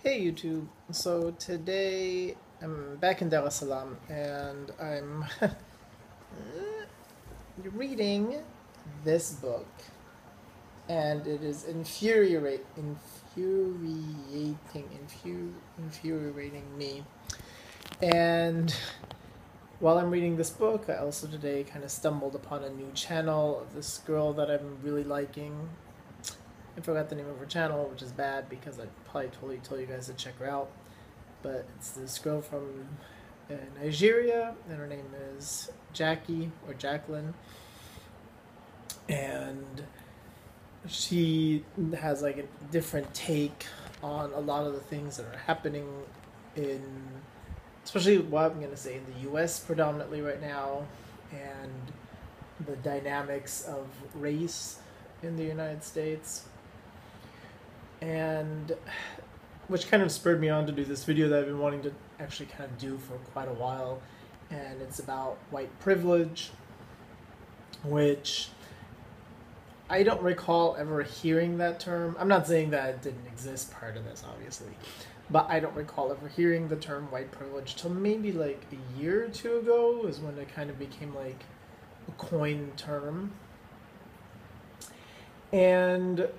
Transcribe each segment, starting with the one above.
Hey YouTube, so today I'm back in Dar es Salaam and I'm reading this book and it is infuriating me. And while I'm reading this book, I also today kind of stumbled upon a new channel of this girl that I'm really liking. I forgot the name of her channel, which is bad because I probably totally told you guys to check her out. But it's this girl from Nigeria, and her name is Jackie or Jacqueline, and she has like a different take on a lot of the things that are happening in, especially what I'm gonna say in the U.S. predominantly right now, and the dynamics of race in the United States, and which kind of spurred me on to do this video that I've been wanting to actually kind of do for quite a while, and it's about white privilege, which I don't recall ever hearing that term. I'm not saying that it didn't exist prior to this, obviously, but I don't recall ever hearing the term white privilege till maybe like a year or two ago is when it kind of became like a coined term. And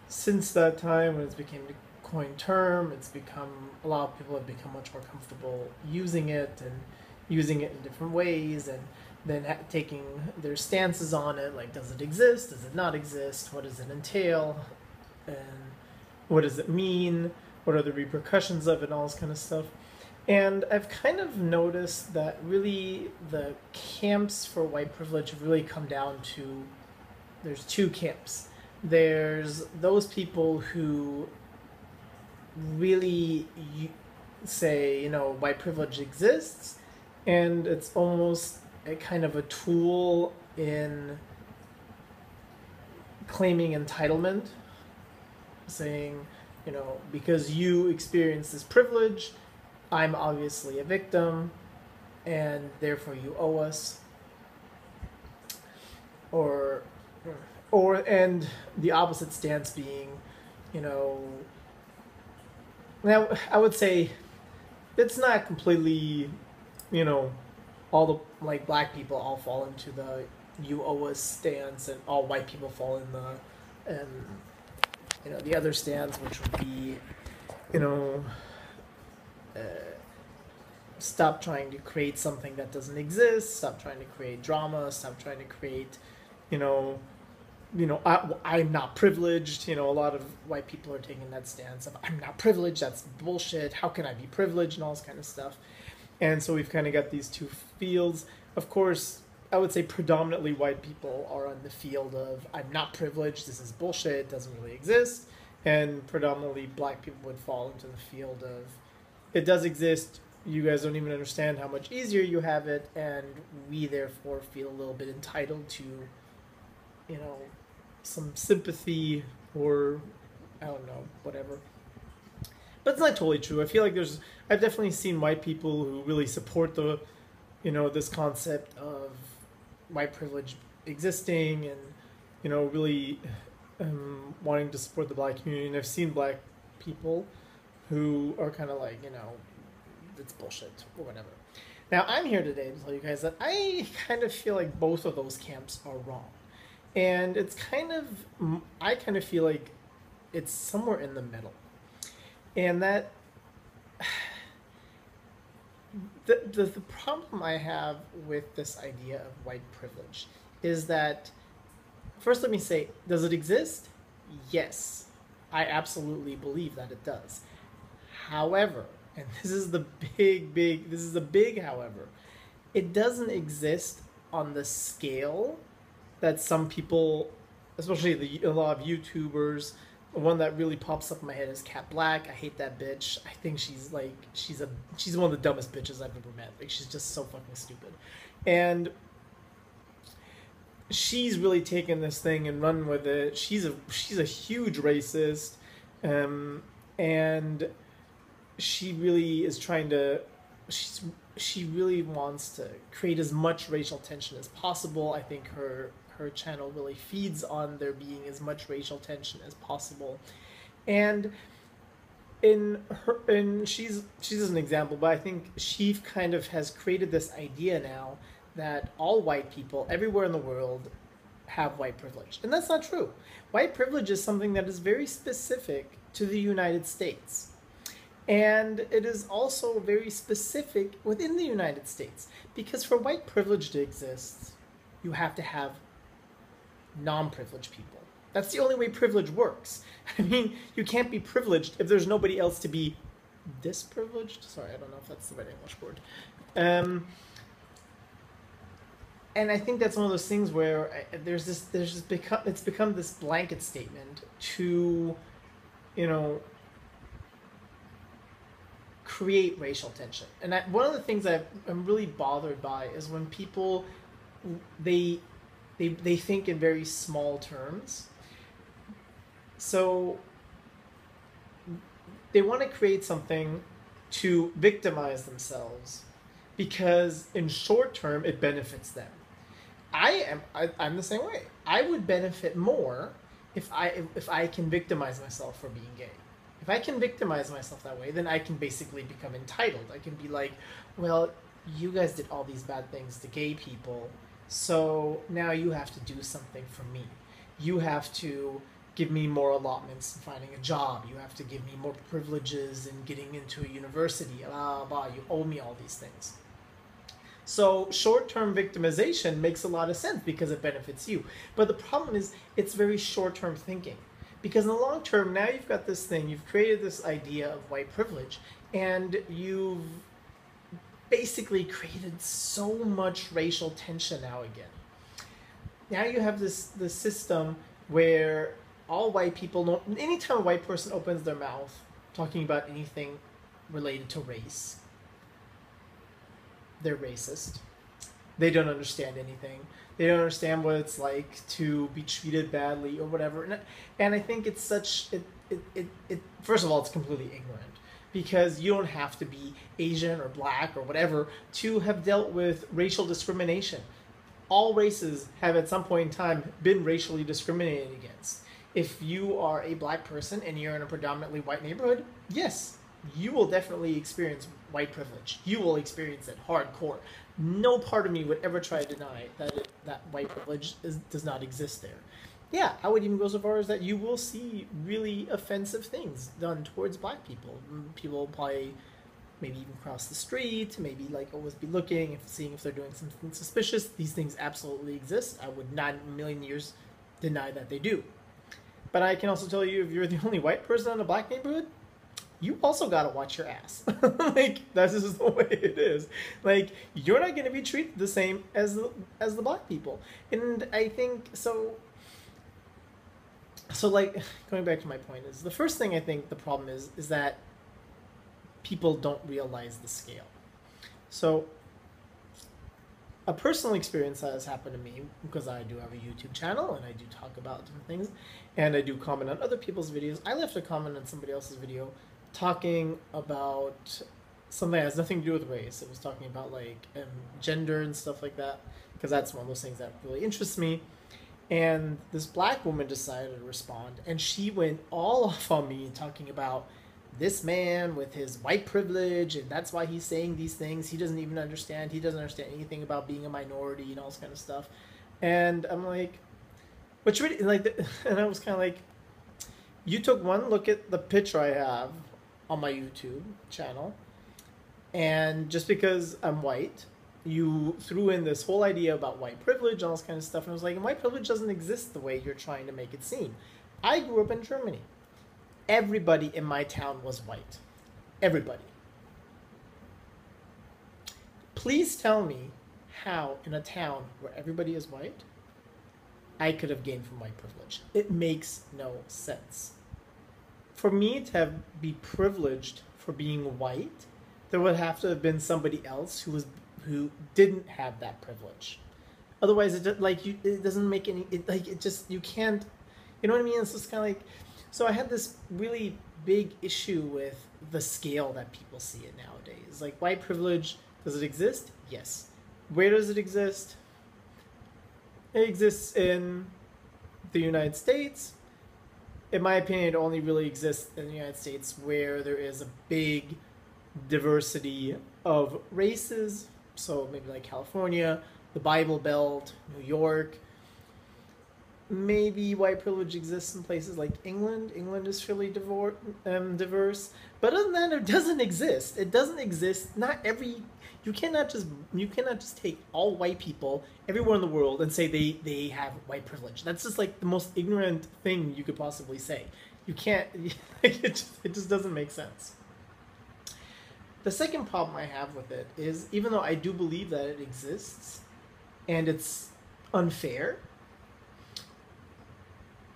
since that time, when it's became a coined term, it's become, a lot of people have become much more comfortable using it and using it in different ways, and then taking their stances on it, like does it exist, does it not exist, what does it entail, and what does it mean, what are the repercussions of it, and all this kind of stuff. And I've kind of noticed that really the camps for white privilege have really come down to, there's two camps. There's those people who really say, white privilege exists, and it's almost a kind of a tool in claiming entitlement, saying, because you experience this privilege, I'm obviously a victim, and therefore you owe us. And the opposite stance being, now I would say it's not completely, all the like black people all fall into the you owe us stance, and all white people fall in the other stance, which would be, uh, stop trying to create something that doesn't exist, stop trying to create drama, stop trying to create, I'm not privileged. A lot of white people are taking that stance of I'm not privileged, that's bullshit, how can I be privileged, and all this kind of stuff. And so we've kind of got these two fields. Of course, I would say predominantly white people are on the field of I'm not privileged, this is bullshit, it doesn't really exist. And predominantly black people would fall into the field of it does exist, you guys don't even understand how much easier you have it, and we therefore feel a little bit entitled to, some sympathy, or I don't know, whatever. But it's not totally true. I feel like I've definitely seen white people who really support the, this concept of white privilege existing, and, really wanting to support the black community. And I've seen black people who are kind of like, it's bullshit or whatever. Now, I'm here today to tell you guys that I kind of feel like both of those camps are wrong. And I kind of feel like it's somewhere in the middle. And that, the problem I have with this idea of white privilege is that, first let me say, does it exist? Yes, I absolutely believe that it does. However, and this is the big however, it doesn't exist on the scale that some people, especially a lot of YouTubers, the one that really pops up in my head is Cat Black. I hate that bitch. I think she's one of the dumbest bitches I've ever met. Like, she's just so fucking stupid. And she's really taken this thing and run with it. She's a huge racist, and she really is trying to. She really wants to create as much racial tension as possible. I think her channel really feeds on there being as much racial tension as possible. And and she's an example, but I think she kind of has created this idea now that all white people everywhere in the world have white privilege, and that's not true. White privilege is something that is very specific to the United States, and it is also very specific within the United States, because for white privilege to exist, you have to have non-privileged people. That's the only way privilege works. I mean, you can't be privileged if there's nobody else to be disprivileged. Sorry, I don't know if that's the right English word. And I think that's one of those things where it's become this blanket statement to, you know, create racial tension. And one of the things I'm really bothered by is when people they think in very small terms. So they want to create something to victimize themselves because in short term it benefits them. I'm the same way. I would benefit more if I can victimize myself for being gay. If I can victimize myself that way, then I can basically become entitled. I can be like, well, you guys did all these bad things to gay people, so now you have to do something for me. You have to give me more allotments in finding a job. You have to give me more privileges in getting into a university. Blah, blah, you owe me all these things. So short-term victimization makes a lot of sense because it benefits you. But the problem is it's very short-term thinking. Because in the long term, now you've got this thing, you've created this idea of white privilege, and you've basically created so much racial tension now again. Now you have this system where all white people know, anytime a white person opens their mouth talking about anything related to race, they're racist. They don't understand anything. They don't understand what it's like to be treated badly or whatever. And I think it's such, first of all, it's completely ignorant because you don't have to be Asian or black or whatever to have dealt with racial discrimination. All races have at some point in time been racially discriminated against. If you are a black person and you're in a predominantly white neighborhood, yes, you will definitely experience white privilege. You will experience it hardcore. No part of me would ever try to deny that white privilege does not exist there. Yeah, I would even go so far as that you will see really offensive things done towards black people. People will probably maybe even cross the street, maybe like always be looking, seeing if they're doing something suspicious. These things absolutely exist. I would not in a million years deny that they do. But I can also tell you, if you're the only white person in a black neighborhood, you also gotta watch your ass. Like, that's just the way it is. Like, you're not gonna be treated the same as the black people. And I think, so like, going back to my point is, the first thing I think the problem is that people don't realize the scale. So, a personal experience that has happened to me, because I do have a YouTube channel and I do talk about different things, and I do comment on other people's videos. I left a comment on somebody else's video talking about something that has nothing to do with race. It was talking about like gender and stuff like that, because that's one of those things that really interests me. And this black woman decided to respond, and she went all off on me talking about this man with his white privilege, and that's why he's saying these things. He doesn't even understand. He doesn't understand anything about being a minority and all this kind of stuff. And I'm like, what's really like? And I was kind of like, you took one look at the picture I have on my YouTube channel, and just because I'm white, you threw in this whole idea about white privilege and all this kind of stuff. And I was like, white privilege doesn't exist the way you're trying to make it seem. I grew up in Germany. Everybody in my town was white. Everybody. Please tell me how, in a town where everybody is white, I could have gained from white privilege. It makes no sense. For me to be privileged for being white, there would have to have been somebody else who didn't have that privilege. Otherwise, it doesn't make any. You can't. You know what I mean? It's just kind of like. So I had this really big issue with the scale that people see it nowadays. Like, white privilege, does it exist? Yes. Where does it exist? It exists in the United States, in my opinion, it only really exists in the United States where there is a big diversity of races. So maybe like California, the Bible Belt, New York. Maybe white privilege exists in places like England. England is fairly diverse, but other than that, it doesn't exist. It doesn't exist. Not every you cannot just take all white people everywhere in the world and say they have white privilege. That's just like the most ignorant thing you could possibly say. You can't. It just doesn't make sense. The second problem I have with it is, even though I do believe that it exists and it's unfair,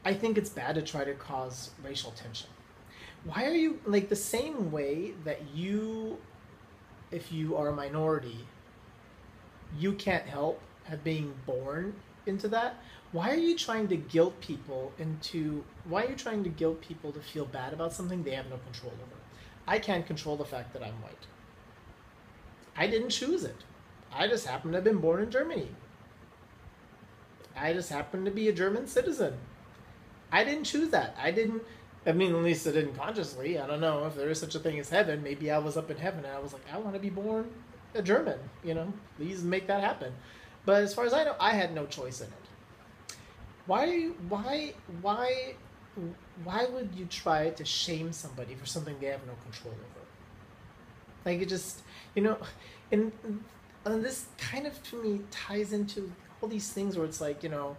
I think it's bad to try to cause racial tension. Why are you, like, the same way that you, if you are a minority, you can't help being born into that? Why are you trying to guilt people to feel bad about something they have no control over? I can't control the fact that I'm white. I didn't choose it. I just happen to have been born in Germany. I just happen to be a German citizen. I didn't choose that. I mean, at least I didn't consciously. I don't know if there is such a thing as heaven. Maybe I was up in heaven and I was like, I want to be born a German, please make that happen. But as far as I know, I had no choice in it. Why would you try to shame somebody for something they have no control over? Like, it just, and this kind of, to me, ties into all these things where it's like, you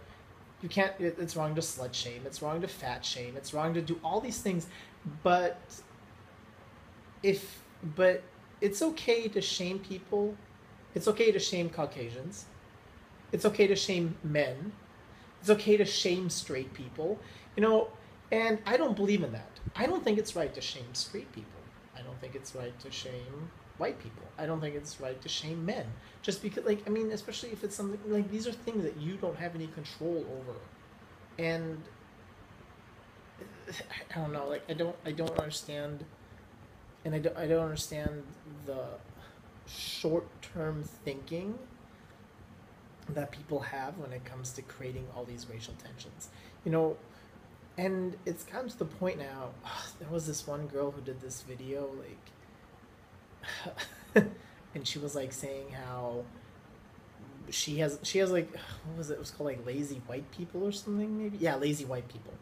can't, it's wrong to slut shame, it's wrong to fat shame, it's wrong to do all these things, but it's okay to shame people. It's okay to shame Caucasians. It's okay to shame men. It's okay to shame straight people, and I don't believe in that. I don't think it's right to shame straight people. I don't think it's right to shame white people. I don't think it's right to shame men. Just because, especially if it's something, like, these are things that you don't have any control over. And I don't know, I don't understand, and I don't understand the short-term thinking that people have when it comes to creating all these racial tensions. And it's gotten to the point now, there was this one girl who did this video, and she was like saying how she has like, what was it? It was called like lazy white people or something, maybe? Yeah, lazy white people.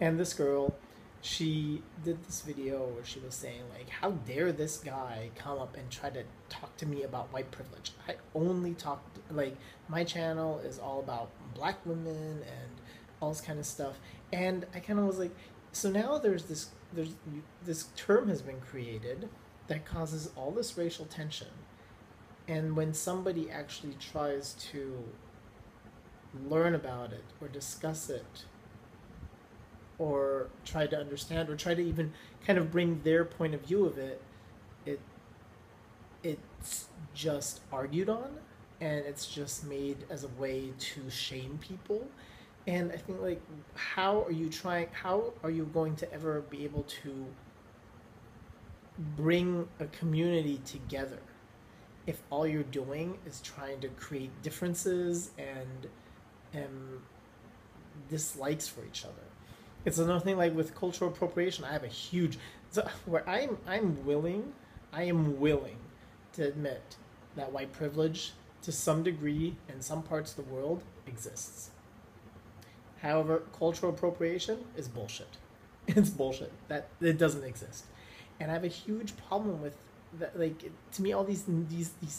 And this girl, she did this video where she was saying like, how dare this guy come up and try to talk to me about white privilege? I only talk, like, my channel is all about black women and all this kind of stuff. And I kind of was like, so now there's this term has been created that causes all this racial tension. And when somebody actually tries to learn about it or discuss it or try to understand or try to even kind of bring their point of view of it, it's just argued on, and it's just made as a way to shame people. And I think, like, how are you going to ever be able to bring a community together if all you're doing is trying to create differences and dislikes for each other? It's another thing, like with cultural appropriation. I have a huge, where I am willing to admit that white privilege to some degree in some parts of the world exists. However, cultural appropriation is bullshit. It's bullshit. That it doesn't exist. And I have a huge problem with that. Like, to me, all these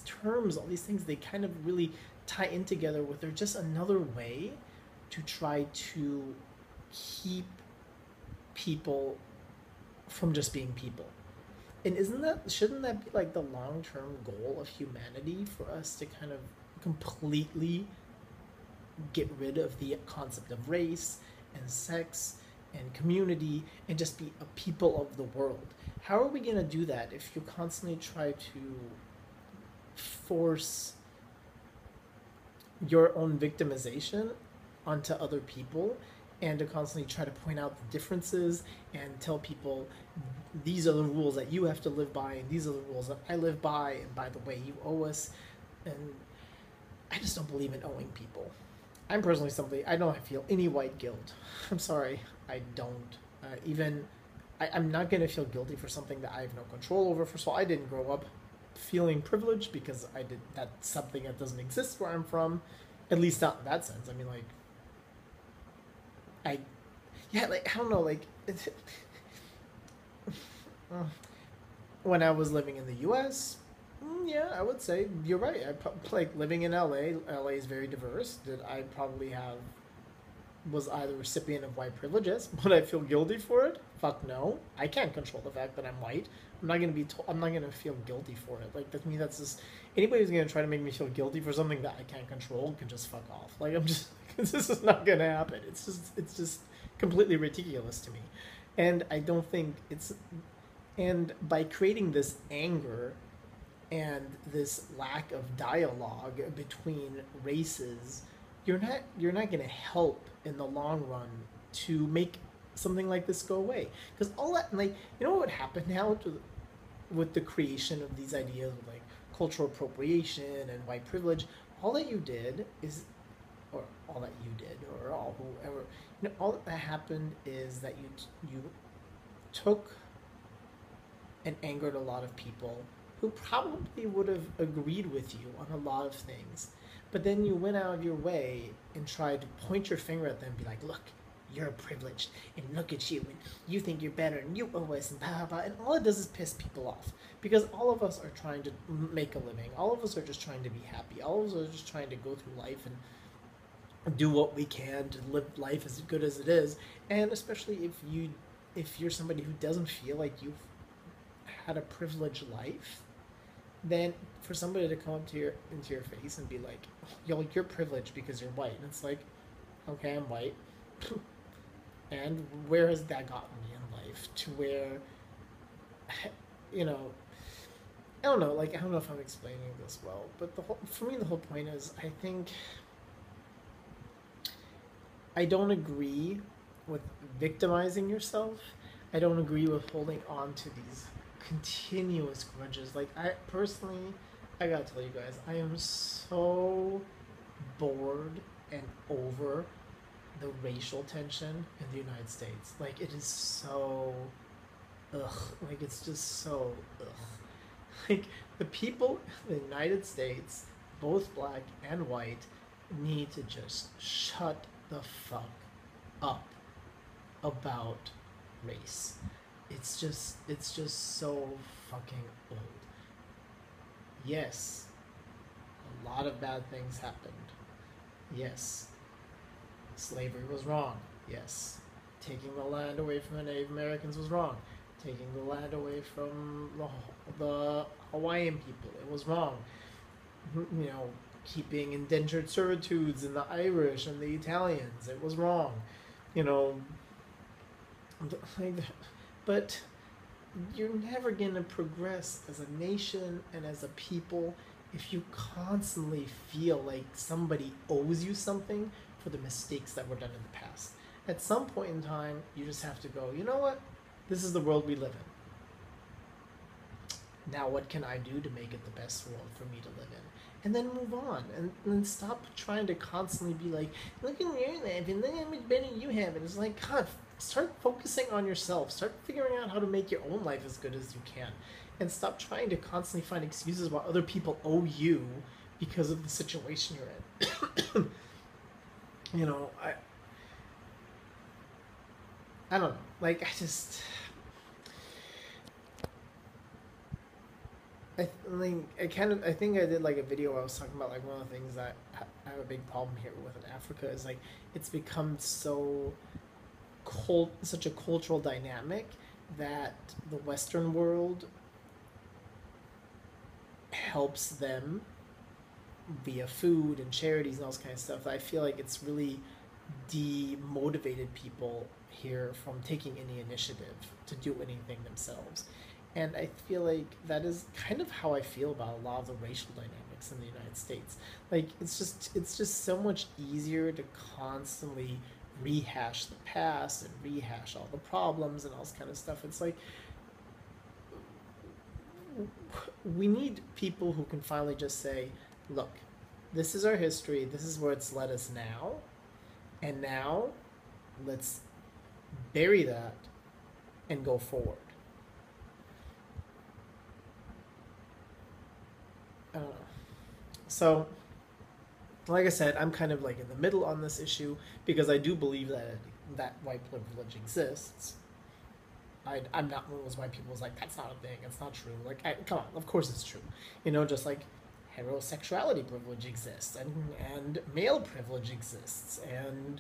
terms, all these things, they kind of really tie in together with, they're just another way to try to keep people from just being people. And shouldn't that be like the long-term goal of humanity, for us to kind of completely get rid of the concept of race and sex and community and just be a people of the world? How are we going to do that if you constantly try to force your own victimization onto other people, and to constantly try to point out the differences and tell people these are the rules that you have to live by and these are the rules that I live by, and by the way, you owe us? And I just don't believe in owing people. I'm personally somebody, I don't feel any white guilt. I'm sorry. I don't even. I'm not gonna feel guilty for something that I have no control over. First of all, I didn't grow up feeling privileged because I did. That's something that doesn't exist where I'm from, at least not in that sense. I mean, like, I, yeah, like I don't know, like, when I was living in the U.S., yeah, I would say you're right. Like living in L.A. LA is very diverse. Did I probably have was I the recipient of white privileges? Would I feel guilty for it? Fuck no. I can't control the fact that I'm white. I'm not gonna be. I'm not gonna feel guilty for it. Like to me, that's just anybody who's gonna try to make me feel guilty for something that I can't control can just fuck off. Like I'm just. This is not gonna happen. It's just completely ridiculous to me, and I don't think it's. And by creating this anger and this lack of dialogue between races, you're not going to help in the long run to make something like this go away. Because all that, like, you know what would happen now with the creation of these ideas of like cultural appropriation and white privilege? All that you did is, or all that you did, or all whoever, all that happened is that you took and angered a lot of people who probably would have agreed with you on a lot of things. But then you went out of your way and tried to point your finger at them and be like, look, you're privileged, and look at you, and you think you're better, and you owe us, and blah, blah, blah. And all it does is piss people off. Because all of us are trying to make a living. All of us are just trying to be happy. All of us are just trying to go through life and do what we can to live life as good as it is. And especially if you're somebody who doesn't feel like you've had a privileged life, then for somebody to come up to into your face and be like, "Yo, you're privileged because you're white," and it's like, okay, I'm white, and where has that gotten me in life? To where, you know, I don't know. Like I don't know if I'm explaining this well, but for me the whole point is I think I don't agree with victimizing yourself. I don't agree with holding on to these continuous grudges. Like I personally, I gotta tell you guys, I am so bored and over the racial tension in the United States. Like it is so ugh. Like it's just so ugh. Like the people in the United States, both black and white, need to just shut the fuck up about race. It's just so fucking old. Yes, a lot of bad things happened. Yes, slavery was wrong. Yes, taking the land away from the Native Americans was wrong. Taking the land away from the Hawaiian people, it was wrong. You know, keeping indentured servitudes in the Irish and the Italians, it was wrong. You know, like, but you're never going to progress as a nation and as a people if you constantly feel like somebody owes you something for the mistakes that were done in the past. At some point in time, you just have to go, you know what? This is the world we live in. Now what can I do to make it the best world for me to live in? And then move on. And stop trying to constantly be like, look at your life and look how much better you have. And it's like, God, start focusing on yourself. Start figuring out how to make your own life as good as you can. And stop trying to constantly find excuses why other people owe you because of the situation you're in. You know, I don't know. Like, I think I did like a video where I was talking about like one of the things that I have a big problem here with in Africa is like it's become so such a cultural dynamic that the Western world helps them via food and charities and all this kind of stuff. I feel like it's really demotivated people here from taking any initiative to do anything themselves. And I feel like that is kind of how I feel about a lot of the racial dynamics in the United States. Like it's just so much easier to constantly rehash the past and rehash all the problems and all this kind of stuff. It's like we need people who can finally just say, look, this is our history, this is where it's led us now, and now let's bury that and go forward. I don't know. So, like I said, I'm kind of like in the middle on this issue because I do believe that white privilege exists. I'm not one of those white people who's like, that's not a thing, it's not true. Like, come on, of course it's true. You know, just like heterosexuality privilege exists, and male privilege exists, and,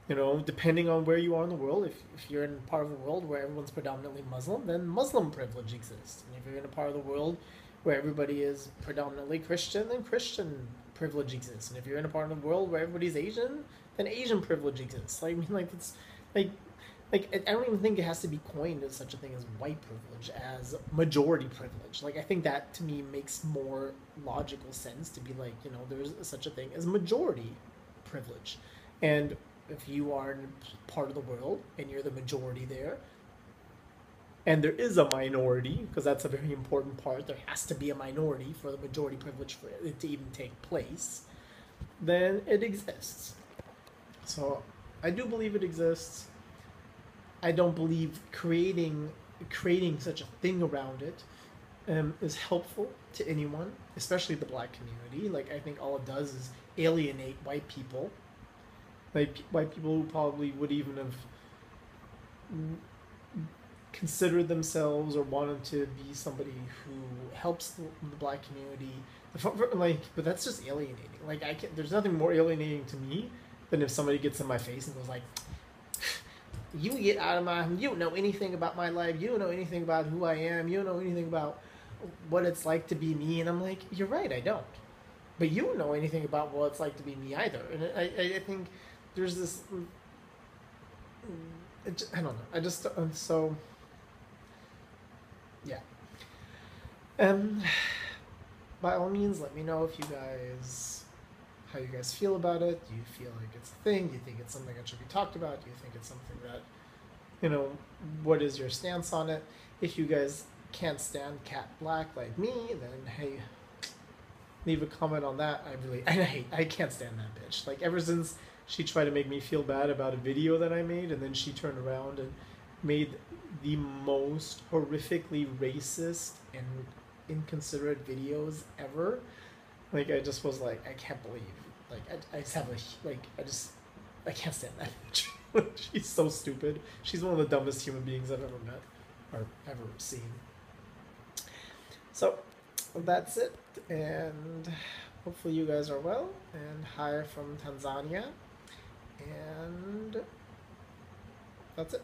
you know, depending on where you are in the world, if you're in a part of the world where everyone's predominantly Muslim, then Muslim privilege exists. And if you're in a part of the world where everybody is predominantly Christian, then Christian privilege exists. And if you're in a part of the world where everybody's Asian, then Asian privilege exists. Like, I mean, like, it's like I don't even think it has to be coined as such a thing as white privilege, as majority privilege. Like, I think that to me makes more logical sense to be like, you know, there's such a thing as majority privilege. And if you are in part of the world and you're the majority there, and there is a minority, because that's a very important part, there has to be a minority for the majority privilege for it to even take place, then it exists. So I do believe it exists. I don't believe creating such a thing around it is helpful to anyone, especially the black community. Like, I think all it does is alienate white people, like white people who probably would even have considered themselves or wanted to be somebody who helps the black community. Like, but that's just alienating. Like, there's nothing more alienating to me than if somebody gets in my face and goes like, you get out of my, you don't know anything about my life, you don't know anything about who I am, you don't know anything about what it's like to be me. And I'm like, you're right, I don't. But you don't know anything about what it's like to be me either. And I think there's this, I don't know, I just, so, yeah. By all means, let me know if you guys, how you guys feel about it. Do you feel like it's a thing? Do you think it's something that should be talked about? Do you think it's something that, you know, what is your stance on it? If you guys can't stand Cat Black like me, then hey, leave a comment on that. I can't stand that bitch. Like, ever since she tried to make me feel bad about a video that I made, and then she turned around and made the most horrifically racist and inconsiderate videos ever. Like, I just was like, I can't believe, like, I just have a, like, I can't stand that bitch. She's so stupid. She's one of the dumbest human beings I've ever met, or ever seen. So, that's it, and hopefully you guys are well, and hi from Tanzania, and that's it.